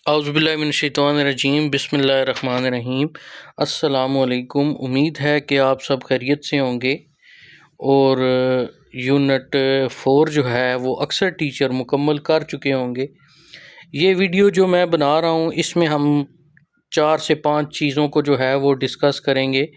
औज़ुबिल्लाहिमिनश्शैतानिर्रजीम बिस्मिल्लाहिर्रहमानिर्रहीम। अस्सलामुअलैकुम। उम्मीद है कि आप सब खैरियत से होंगे और यूनिट 4 जो है वो अक्सर टीचर मुकम्मल कर चुके होंगे। ये वीडियो जो मैं बना रहा हूँ इसमें हम 4 से 5 चीज़ों को जो है वो डिस्कस करेंगे।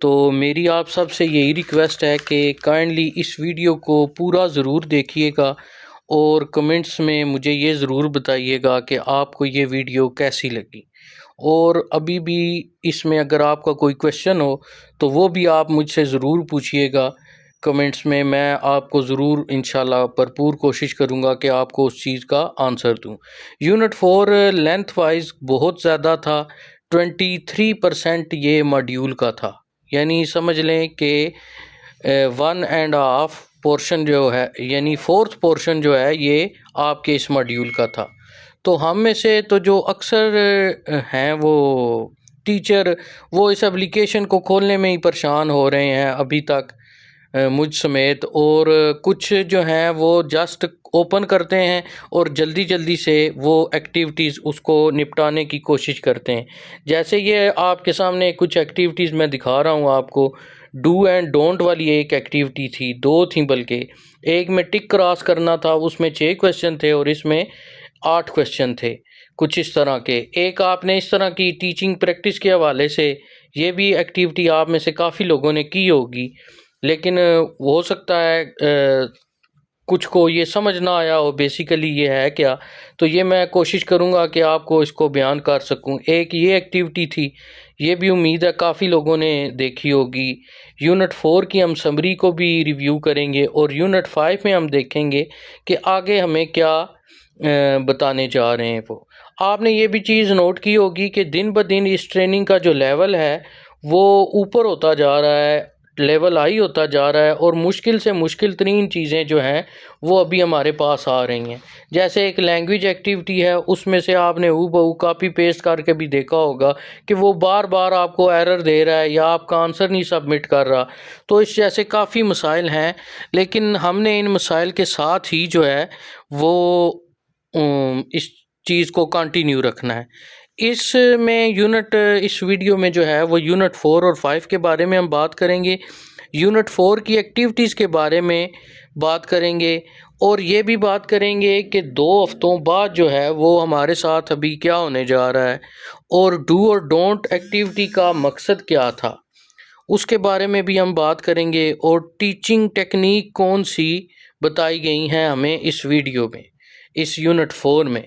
तो मेरी आप सब से यही रिक्वेस्ट है कि काइंडली इस वीडियो को पूरा ज़रूर देखिएगा और कमेंट्स में मुझे ये ज़रूर बताइएगा कि आपको ये वीडियो कैसी लगी। और अभी भी इसमें अगर आपका कोई क्वेश्चन हो तो वो भी आप मुझसे ज़रूर पूछिएगा कमेंट्स में। मैं आपको ज़रूर इंशाल्लाह भरपूर कोशिश करूँगा कि आपको उस चीज़ का आंसर दूँ। यूनिट 4 लेंथ वाइज बहुत ज़्यादा था, 23% ये मॉड्यूल का था, यानी समझ लें कि 1.5 पोर्शन जो है यानी 4th पोर्शन जो है ये आपके इस मॉड्यूल का था। तो हम में से तो जो अक्सर हैं वो टीचर वो इस एप्लीकेशन को खोलने में ही परेशान हो रहे हैं अभी तक, मुझ समेत, और कुछ जो हैं वो जस्ट ओपन करते हैं और जल्दी जल्दी से वो एक्टिविटीज़ उसको निपटाने की कोशिश करते हैं। जैसे ये आपके सामने कुछ एक्टिविटीज़ मैं दिखा रहा हूँ आपको। डू एंड डोंट वाली एक एक्टिविटी थी, 2 थी बल्कि। एक में टिक क्रॉस करना था, उसमें 6 क्वेश्चन थे और इसमें 8 क्वेश्चन थे कुछ इस तरह के। एक आपने इस तरह की टीचिंग प्रैक्टिस के हवाले से ये भी एक्टिविटी आप में से काफ़ी लोगों ने की होगी, लेकिन हो सकता है कुछ को ये समझ ना आया हो बेसिकली ये है क्या। तो ये मैं कोशिश करूँगा कि आपको इसको बयान कर सकूँ। एक ये एक्टिविटी थी, ये भी उम्मीद है काफ़ी लोगों ने देखी होगी। यूनिट 4 की हम समरी को भी रिव्यू करेंगे और यूनिट 5 में हम देखेंगे कि आगे हमें क्या बताने जा रहे हैं। वो आपने ये भी चीज़ नोट की होगी कि दिन ब दिन इस ट्रेनिंग का जो लेवल है वो ऊपर होता जा रहा है, लेवल हाई होता जा रहा है और मुश्किल से मुश्किल तरीन चीज़ें जो हैं वो अभी हमारे पास आ रही हैं। जैसे एक लैंग्वेज एक्टिविटी है, उसमें से आपने हूबहू कॉपी पेस्ट करके भी देखा होगा कि वो बार बार आपको एरर दे रहा है या आपका आंसर नहीं सबमिट कर रहा। तो इस जैसे काफ़ी मसाइल हैं, लेकिन हमने इन मसाइल के साथ ही जो है वो इस चीज़ को कंटिन्यू रखना है। इस वीडियो में जो है वो यूनिट 4 और 5 के बारे में हम बात करेंगे, यूनिट 4 की एक्टिविटीज़ के बारे में बात करेंगे और ये भी बात करेंगे कि 2 हफ्तों बाद जो है वो हमारे साथ अभी क्या होने जा रहा है और डू और डोंट एक्टिविटी का मकसद क्या था उसके बारे में भी हम बात करेंगे। और टीचिंग टेक्निक कौन सी बताई गई हैं हमें इस वीडियो में, इस यूनिट 4 में,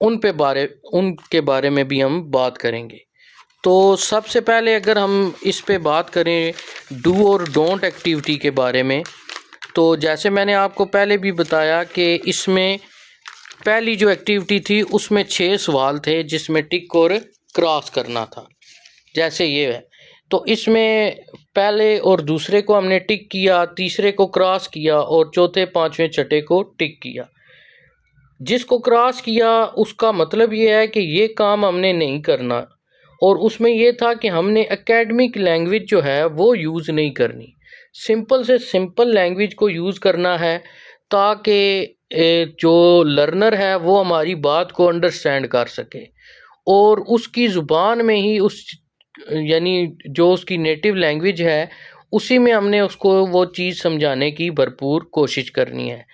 उनके बारे में भी हम बात करेंगे। तो सबसे पहले अगर हम इस पे बात करें डू और डोंट एक्टिविटी के बारे में, तो जैसे मैंने आपको पहले भी बताया कि इसमें पहली जो एक्टिविटी थी उसमें 6 सवाल थे जिसमें टिक और क्रॉस करना था, जैसे ये है। तो इसमें पहले और दूसरे को हमने टिक किया, तीसरे को क्रॉस किया और चौथे, पाँचवें, छठे को टिक किया। जिसको क्रॉस किया उसका मतलब ये है कि ये काम हमने नहीं करना, और उसमें ये था कि हमने एकेडमिक लैंग्वेज जो है वो यूज़ नहीं करनी, सिंपल से सिंपल लैंग्वेज को यूज़ करना है ताकि जो लर्नर है वो हमारी बात को अंडरस्टैंड कर सके और उसकी ज़ुबान में ही यानी जो उसकी नेटिव लैंग्वेज है उसी में हमने उसको वो चीज़ समझाने की भरपूर कोशिश करनी है।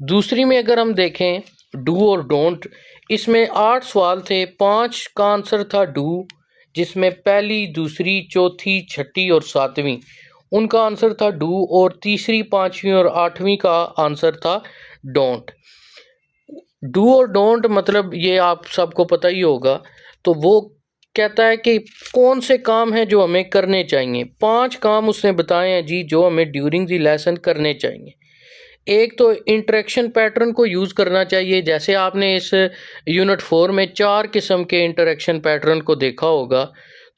दूसरी में अगर हम देखें डू और डोंट, इसमें 8 सवाल थे, 5 का आंसर था डू, जिसमें पहली, दूसरी, चौथी, छठी और 7वीं उनका आंसर था डू, और तीसरी, 5वीं और 8वीं का आंसर था डोंट। डू और डोंट मतलब ये आप सबको पता ही होगा। तो वो कहता है कि कौन से काम हैं जो हमें करने चाहिए। 5 काम उसने बताए हैं जी जो हमें ड्यूरिंग दी लेसन करने चाहिए। एक तो इंटरेक्शन पैटर्न को यूज़ करना चाहिए, जैसे आपने इस यूनिट 4 में 4 किस्म के इंटरेक्शन पैटर्न को देखा होगा।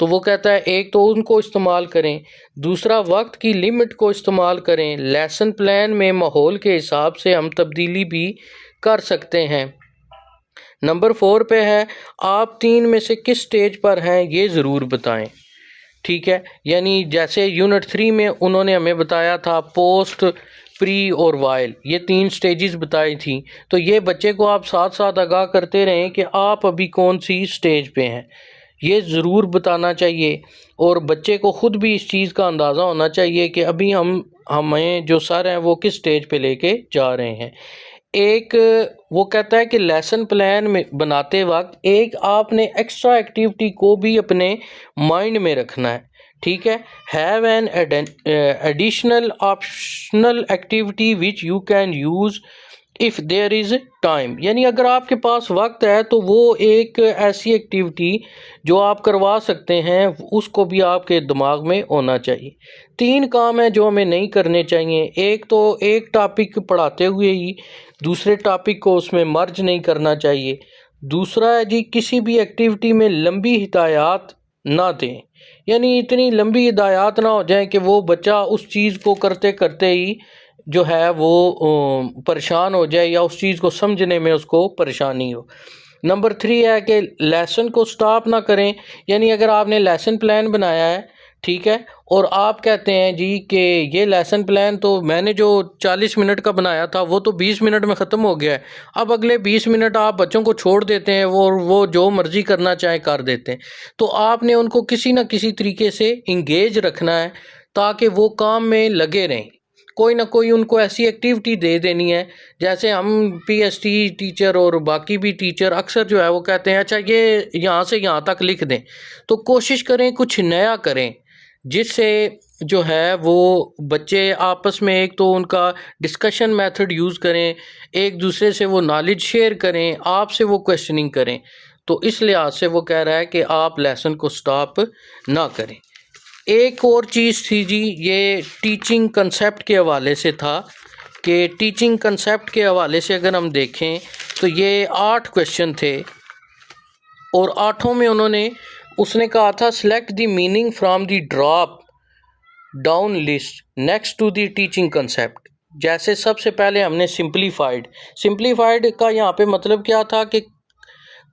तो वो कहता है एक तो उनको इस्तेमाल करें, दूसरा वक्त की लिमिट को इस्तेमाल करें, लेसन प्लान में माहौल के हिसाब से हम तब्दीली भी कर सकते हैं। नंबर 4 पे है आप 3 में से किस स्टेज पर हैं ये ज़रूर बताएं। ठीक है, यानी जैसे यूनिट 3 में उन्होंने हमें बताया था पोस्ट प्री और वाइल, ये 3 स्टेजेस बताई थी। तो ये बच्चे को आप साथ साथ आगाह करते रहें कि आप अभी कौन सी स्टेज पे हैं, ये ज़रूर बताना चाहिए। और बच्चे को ख़ुद भी इस चीज़ का अंदाज़ा होना चाहिए कि अभी हमें जो सर हैं वो किस स्टेज पे लेके जा रहे हैं। एक वो कहता है कि लेसन प्लान में बनाते वक्त एक आपने एक्स्ट्रा एक्टिविटी को भी अपने माइंड में रखना है, ठीक है। Have an additional optional activity which you can use if there is time, यानी अगर आपके पास वक्त है तो वो एक ऐसी एक्टिविटी जो आप करवा सकते हैं उसको भी आपके दिमाग में होना चाहिए। 3 काम हैं जो हमें नहीं करने चाहिए। एक तो एक टॉपिक पढ़ाते हुए ही दूसरे टॉपिक को उसमें मर्ज नहीं करना चाहिए। दूसरा है जी, किसी भी एक्टिविटी में लंबी हिदायत ना दें, यानी इतनी लंबी हिदायत ना हो जाए कि वो बच्चा उस चीज़ को करते करते ही जो है वो परेशान हो जाए या उस चीज़ को समझने में उसको परेशानी हो। नंबर 3 है कि लेसन को स्टॉप ना करें, यानी अगर आपने लेसन प्लान बनाया है, ठीक है, और आप कहते हैं जी कि ये लेसन प्लान तो मैंने जो 40 मिनट का बनाया था वो तो 20 मिनट में ख़त्म हो गया है, अब अगले 20 मिनट आप बच्चों को छोड़ देते हैं, वो जो मर्ज़ी करना चाहे कर देते हैं। तो आपने उनको किसी न किसी तरीके से इंगेज रखना है ताकि वो काम में लगे रहें। कोई ना कोई उनको ऐसी एक्टिविटी दे देनी है, जैसे हम पीएसटी टीचर और बाकी भी टीचर अक्सर जो है वो कहते हैं अच्छा ये यहाँ से यहाँ तक लिख दें, तो कोशिश करें कुछ नया करें जिससे जो है वो बच्चे आपस में एक तो उनका डिस्कशन मेथड यूज़ करें, एक दूसरे से वो नॉलेज शेयर करें, आपसे वो क्वेश्चनिंग करें। तो इस लिहाज से वो कह रहा है कि आप लेसन को स्टॉप ना करें। एक और चीज़ थी जी, ये टीचिंग कंसेप्ट के हवाले से था कि टीचिंग कंसेप्ट के हवाले से अगर हम देखें तो ये 8 क्वेश्चन थे और 8 में उसने कहा था select the meaning from the drop down list next to the teaching concept. जैसे सबसे पहले हमने सिंप्लीफाइड का यहाँ पे मतलब क्या था कि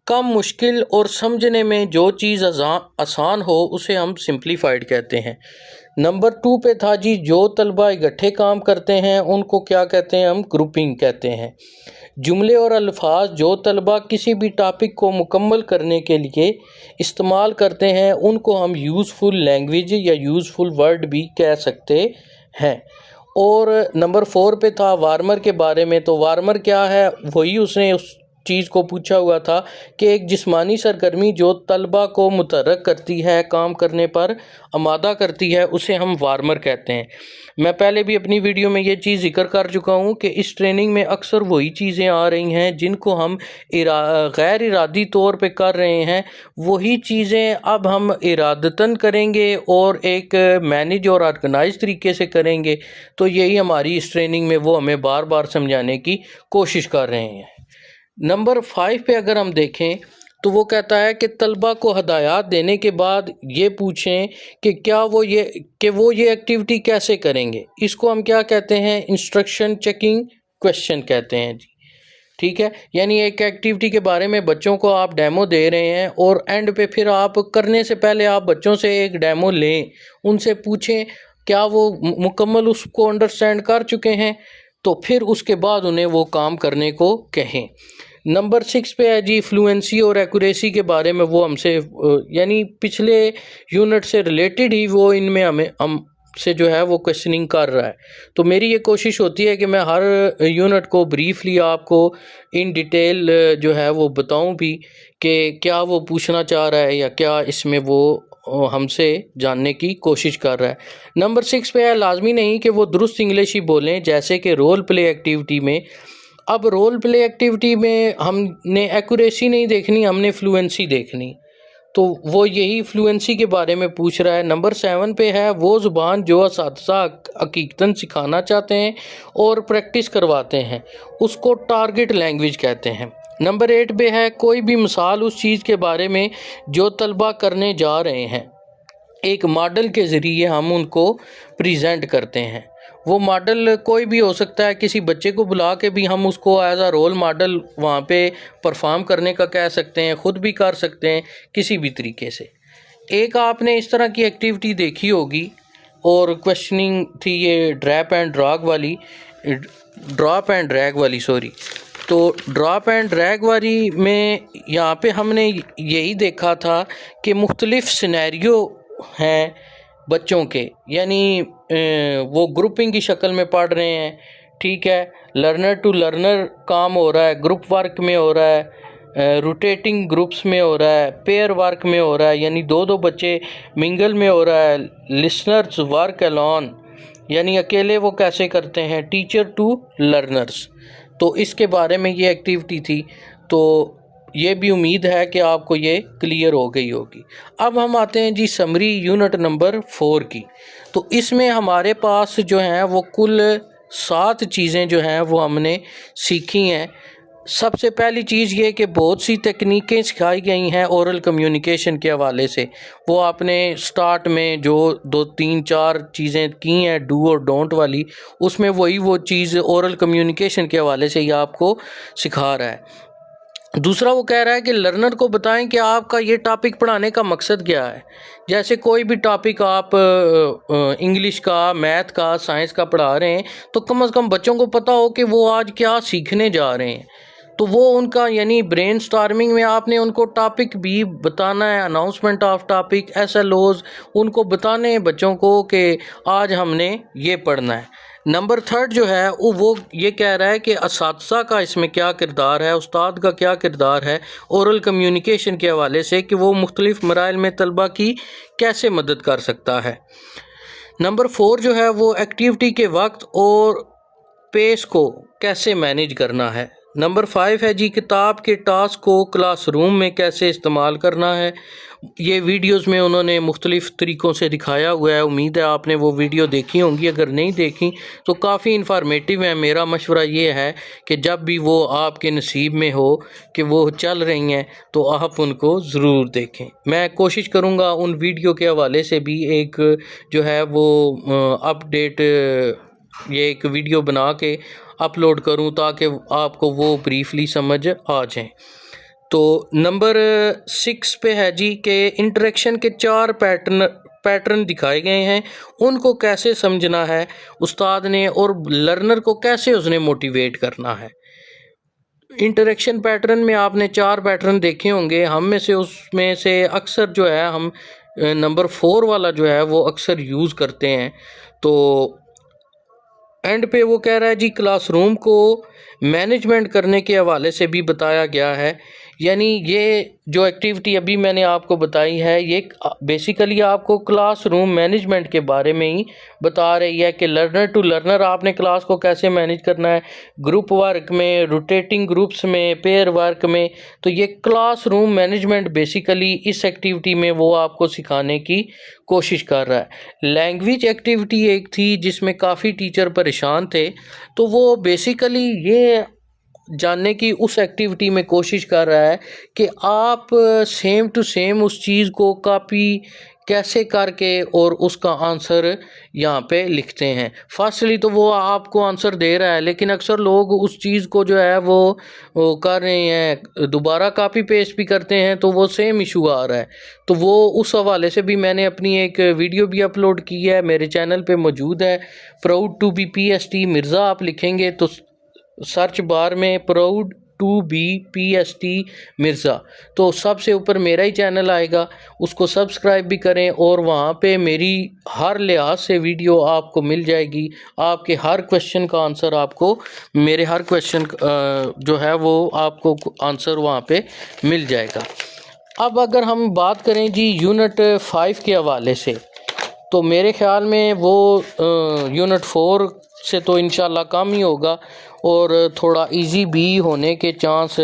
कम मुश्किल और समझने में जो चीज़ आसान हो उसे हम सिंप्लीफाइड कहते हैं। नंबर 2 पे था जी, जो तलबा इकट्ठे काम करते हैं उनको क्या कहते हैं, हम ग्रुपिंग कहते हैं। जुमले और अल्फाज जो तलबा किसी भी टॉपिक को मुकम्मल करने के लिए इस्तेमाल करते हैं उनको हम यूज़फुल लैंग्वेज या यूज़फुल वर्ड भी कह सकते हैं। और नंबर 4 पे था वार्मर के बारे में। तो वार्मर क्या है, वही उसने उस चीज़ को पूछा हुआ था कि एक जिस्मानी सरगर्मी जो तलबा को मुतहर्रिक करती है, काम करने पर आमादा करती है, उसे हम वार्मर कहते हैं। मैं पहले भी अपनी वीडियो में ये चीज़ जिक्र कर चुका हूँ कि इस ट्रेनिंग में अक्सर वही चीज़ें आ रही हैं जिनको हम गैर इरादी तौर पे कर रहे हैं, वही चीज़ें अब हम इरादतन करेंगे और एक मैनेज और ऑर्गेनाइज तरीके से करेंगे। तो यही हमारी इस ट्रेनिंग में वो हमें बार बार समझाने की कोशिश कर रहे हैं। नंबर 5 पे अगर हम देखें तो वो कहता है कि तलबा को हदायत देने के बाद ये पूछें कि क्या वो ये एक्टिविटी कैसे करेंगे। इसको हम क्या कहते हैं, इंस्ट्रक्शन चेकिंग क्वेश्चन कहते हैं जी, ठीक है। यानी एक एक्टिविटी के बारे में बच्चों को आप डेमो दे रहे हैं और एंड पे फिर आप करने से पहले आप बच्चों से एक डेमो लें, उनसे पूछें क्या वो मुकम्मल उसको अंडरस्टैंड कर चुके हैं, तो फिर उसके बाद उन्हें वो काम करने को कहें। नंबर 6 पे है जी, फ्लुएंसी और एक्यूरेसी के बारे में वो हमसे यानी पिछले यूनिट से रिलेटेड ही वो इनमें हमसे जो है वो क्वेश्चनिंग कर रहा है। तो मेरी ये कोशिश होती है कि मैं हर यूनिट को ब्रीफली आपको इन डिटेल जो है वो बताऊं भी कि क्या वो पूछना चाह रहा है या क्या इसमें वो हमसे जानने की कोशिश कर रहा है। नंबर 6 पे है, लाजमी नहीं कि वो दुरुस्त इंग्लिश ही बोलें, जैसे कि रोल प्ले एक्टिविटी में। अब रोल प्ले एक्टिविटी में हमने एक्यूरेसी नहीं देखनी, हमने फ्लुएंसी देखनी, तो वो यही फ्लुएंसी के बारे में पूछ रहा है। नंबर 7 पे है, वो ज़ुबान जो असातिज़ा हकीकतन सिखाना चाहते हैं और प्रैक्टिस करवाते हैं उसको टारगेट लैंग्वेज कहते हैं। नंबर 8 पे है, कोई भी मिसाल उस चीज़ के बारे में जो तलबा करने जा रहे हैं एक मॉडल के ज़रिए हम उनको प्रेजेंट करते हैं। वो मॉडल कोई भी हो सकता है, किसी बच्चे को बुला के भी हम उसको एज आ रोल मॉडल वहाँ पे परफॉर्म करने का कह सकते हैं, ख़ुद भी कर सकते हैं किसी भी तरीके से। एक आपने इस तरह की एक्टिविटी देखी होगी और क्वेश्चनिंग थी ये ड्रैप एंड ड्रॉग वाली। ड्रॉप एंड ड्रैग वाली, सॉरी। तो ड्रॉप एंड ड्रैग वाली में यहाँ पे हमने यही देखा था कि मुख्तलिफ़ सिनेरियो हैं बच्चों के, यानी वो ग्रुपिंग की शक्ल में पढ़ रहे हैं, ठीक है, लर्नर टू लर्नर काम हो रहा है, ग्रुप वर्क में हो रहा है, रोटेटिंग ग्रुप्स में हो रहा है, पेयर वर्क में हो रहा है, यानी दो दो बच्चे मिंगल में हो रहा है, लिसनर्स वर्क अलोन, यानी अकेले वो कैसे करते हैं, टीचर टू लर्नर्स। तो इसके बारे में ये एक्टिविटी थी। तो ये भी उम्मीद है कि आपको ये क्लियर हो गई होगी। अब हम आते हैं जी समरी यूनिट नंबर 4 की। तो इसमें हमारे पास जो हैं वो कुल 7 चीज़ें जो हैं वो हमने सीखी हैं। सबसे पहली चीज़ ये कि बहुत सी तकनीकें सिखाई गई हैं ओरल कम्युनिकेशन के हवाले से। वो आपने स्टार्ट में जो 2 3 4 चीज़ें की हैं डू और डोंट वाली, उसमें वो चीज़ ओरल कम्युनिकेशन के हवाले से ये आपको सिखा रहा है। दूसरा वो कह रहा है कि लर्नर को बताएं कि आपका ये टॉपिक पढ़ाने का मकसद क्या है। जैसे कोई भी टॉपिक आप इंग्लिश का, मैथ का, साइंस का पढ़ा रहे हैं तो कम से कम बच्चों को पता हो कि वो आज क्या सीखने जा रहे हैं। तो वो उनका यानी ब्रेन स्टॉर्मिंग में आपने उनको टॉपिक भी बताना है, अनाउंसमेंट ऑफ टॉपिक, SLOs उनको बताने हैं बच्चों को कि आज हमने ये पढ़ना है। नंबर 3 जो है वो ये कह रहा है कि असातिज़ा का इसमें क्या किरदार है, उस्ताद का क्या किरदार है ओरल कम्युनिकेशन के हवाले से, कि वो मुख्तलिफ़ मराइल में तलबा की कैसे मदद कर सकता है। नंबर 4 जो है वो एक्टिविटी के वक्त और पेस को कैसे मैनेज करना है। नंबर 5 है जी किताब के टास्क को क्लासरूम में कैसे इस्तेमाल करना है। ये वीडियोस में उन्होंने मुख्तलिफ़ तरीक़ों से दिखाया हुआ है। उम्मीद है आपने वो वीडियो देखी होंगी, अगर नहीं देखी तो काफ़ी इन्फॉर्मेटिव है। मेरा मशवरा ये है कि जब भी वो आपके नसीब में हो कि वो चल रही हैं तो आप उनको ज़रूर देखें। मैं कोशिश करूँगा उन वीडियो के हवाले से भी एक जो है वो अपडेट ये एक वीडियो बना के अपलोड करूं ताकि आपको वो ब्रीफली समझ आ जाए। तो नंबर 6 पे है जी कि इंटरेक्शन के 4 पैटर्न दिखाए गए हैं, उनको कैसे समझना है उस्ताद ने और लर्नर को कैसे उसने मोटिवेट करना है। इंटरेक्शन पैटर्न में आपने 4 पैटर्न देखे होंगे, हम में से उसमें से अक्सर जो है हम नंबर 4 वाला जो है वो अक्सर यूज़ करते हैं। तो एंड पे वो कह रहा है जी क्लासरूम को मैनेजमेंट करने के हवाले से भी बताया गया है। यानी ये जो एक्टिविटी अभी मैंने आपको बताई है ये बेसिकली आपको क्लासरूम मैनेजमेंट के बारे में ही बता रही है कि लर्नर टू लर्नर आपने क्लास को कैसे मैनेज करना है, ग्रुप वर्क में, रोटेटिंग ग्रुप्स में, पेयर वर्क में। तो ये क्लासरूम मैनेजमेंट बेसिकली इस एक्टिविटी में वो आपको सिखाने की कोशिश कर रहा है। लैंग्वेज एक्टिविटी एक थी जिसमें काफ़ी टीचर परेशान थे, तो वो बेसिकली ये जानने की उस एक्टिविटी में कोशिश कर रहा है कि आप सेम टू सेम उस चीज़ को कॉपी कैसे करके और उसका आंसर यहाँ पे लिखते हैं। फर्स्टली तो वो आपको आंसर दे रहा है, लेकिन अक्सर लोग उस चीज़ को जो है वो कर रहे हैं, दोबारा कॉपी पेस्ट भी करते हैं, तो वो सेम इशू आ रहा है। तो वो उस हवाले से भी मैंने अपनी एक वीडियो भी अपलोड की है, मेरे चैनल पे मौजूद है। Proud to be PST Mirza आप लिखेंगे तो सर्च बार में proud to be PST Mirza तो सबसे ऊपर मेरा ही चैनल आएगा, उसको सब्सक्राइब भी करें और वहाँ पे मेरी हर लिहाज से वीडियो आपको मिल जाएगी। आपके हर क्वेश्चन का आंसर आपको, मेरे हर क्वेश्चन जो है वो आपको आंसर वहाँ पे मिल जाएगा। अब अगर हम बात करें जी यूनिट 5 के हवाले से, तो मेरे ख्याल में वो यूनिट 4 से तो इंशाल्लाह कम ही होगा और थोड़ा इजी भी होने के चांस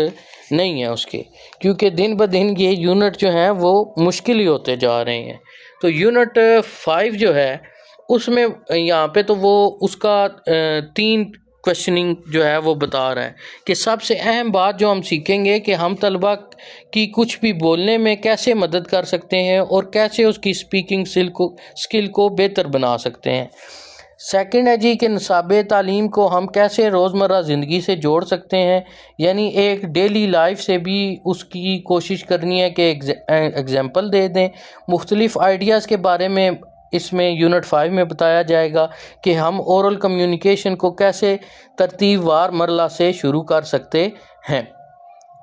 नहीं है उसके, क्योंकि दिन ब दिन ये यूनिट जो हैं वो मुश्किल ही होते जा रहे हैं। तो यूनिट 5 जो है उसमें यहाँ पे तो वो उसका 3 क्वेश्चनिंग जो है वो बता रहा है कि सबसे अहम बात जो हम सीखेंगे कि हम तलबा की कुछ भी बोलने में कैसे मदद कर सकते हैं और कैसे उसकी स्पीकिंग स्किल को बेहतर बना सकते हैं। सेकंड है जी कि निसाबे तालीम को हम कैसे रोज़मर्रा ज़िंदगी से जोड़ सकते हैं, यानी एक डेली लाइफ से भी उसकी कोशिश करनी है कि एग्ज़ाम्पल दे दें, मुख्तलिफ़ आइडियाज़ के बारे में इसमें यूनिट 5 में बताया जाएगा कि हम ओरल कम्युनिकेशन को कैसे तरतीबवार मरला से शुरू कर सकते हैं।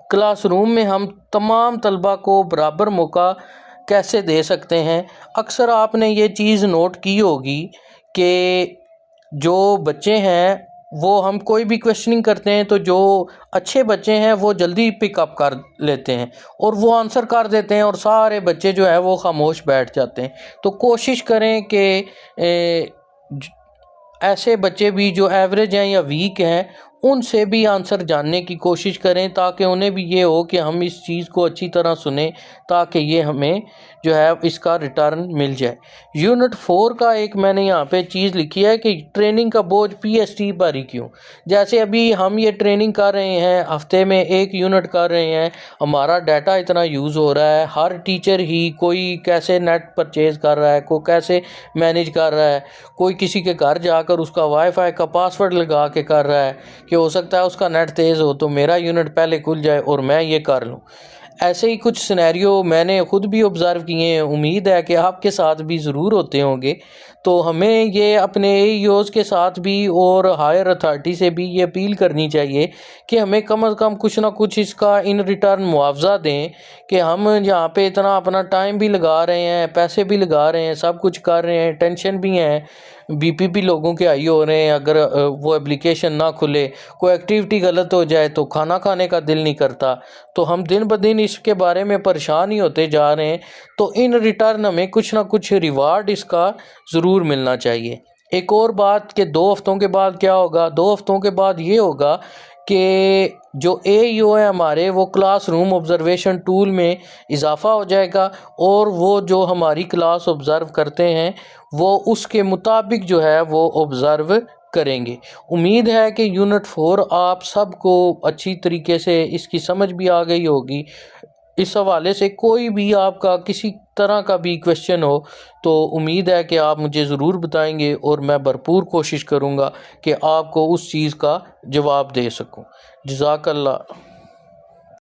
क्लासरूम में हम तमाम तलबा को बराबर मौका कैसे दे सकते हैं। अक्सर आपने ये चीज़ नोट की होगी कि जो बच्चे हैं वो हम कोई भी क्वेश्चनिंग करते हैं तो जो अच्छे बच्चे हैं वो जल्दी पिकअप कर लेते हैं और वो आंसर कर देते हैं और सारे बच्चे जो है वो खामोश बैठ जाते हैं। तो कोशिश करें कि ऐसे बच्चे भी जो एवरेज हैं या वीक हैं उनसे भी आंसर जानने की कोशिश करें ताकि उन्हें भी ये हो कि हम इस चीज़ को अच्छी तरह सुने ताकि ये हमें जो है इसका रिटर्न मिल जाए। यूनिट 4 का एक मैंने यहाँ पे चीज़ लिखी है कि ट्रेनिंग का बोझ पीएसटी भारी क्यों। जैसे अभी हम ये ट्रेनिंग कर रहे हैं, हफ्ते में एक यूनिट कर रहे हैं, हमारा डाटा इतना यूज़ हो रहा है, हर टीचर ही कोई कैसे नेट परचेज कर रहा है, कोई कैसे मैनेज कर रहा है, कोई किसी के घर जाकर उसका वाईफाई का पासवर्ड लगा के कर रहा है कि हो सकता है उसका नेट तेज़ हो तो मेरा यूनिट पहले खुल जाए और मैं ये कर लूँ। ऐसे ही कुछ सिनेरियो मैंने ख़ुद भी ऑब्ज़र्व किए हैं, उम्मीद है कि आपके साथ भी ज़रूर होते होंगे। तो हमें ये अपने एईओज़ के साथ भी और हायर अथॉरिटी से भी ये अपील करनी चाहिए कि हमें कम से कम कुछ ना कुछ इसका इन रिटर्न मुआवजा दें कि हम यहाँ पे इतना अपना टाइम भी लगा रहे हैं, पैसे भी लगा रहे हैं, सब कुछ कर रहे हैं, टेंशन भी हैं, बीपी भी लोगों के हाई हो रहे हैं। अगर वो एप्लीकेशन ना खुले, कोई एक्टिविटी गलत हो जाए तो खाना खाने का दिल नहीं करता। तो हम दिन ब दिन इसके बारे में परेशान ही होते जा रहे हैं। तो इन रिटर्न हमें कुछ ना कुछ रिवार्ड इसका ज़रूर मिलना चाहिए। एक और बात कि 2 हफ्तों के बाद क्या होगा, 2 हफ्तों के बाद ये होगा कि जो एईओ है हमारे वो क्लासरूम ऑब्जर्वेशन टूल में इजाफ़ा हो जाएगा और वो जो हमारी क्लास ऑब्ज़र्व करते हैं वो उसके मुताबिक जो है वो ऑब्ज़र्व करेंगे। उम्मीद है कि यूनिट 4 आप सबको अच्छी तरीके से इसकी समझ भी आ गई होगी। इस हवाले से कोई भी आपका किसी तरह का भी क्वेश्चन हो तो उम्मीद है कि आप मुझे ज़रूर बताएंगे और मैं भरपूर कोशिश करूँगा कि आपको उस चीज़ का जवाब दे सकूँ। जज़ाकल्लाह।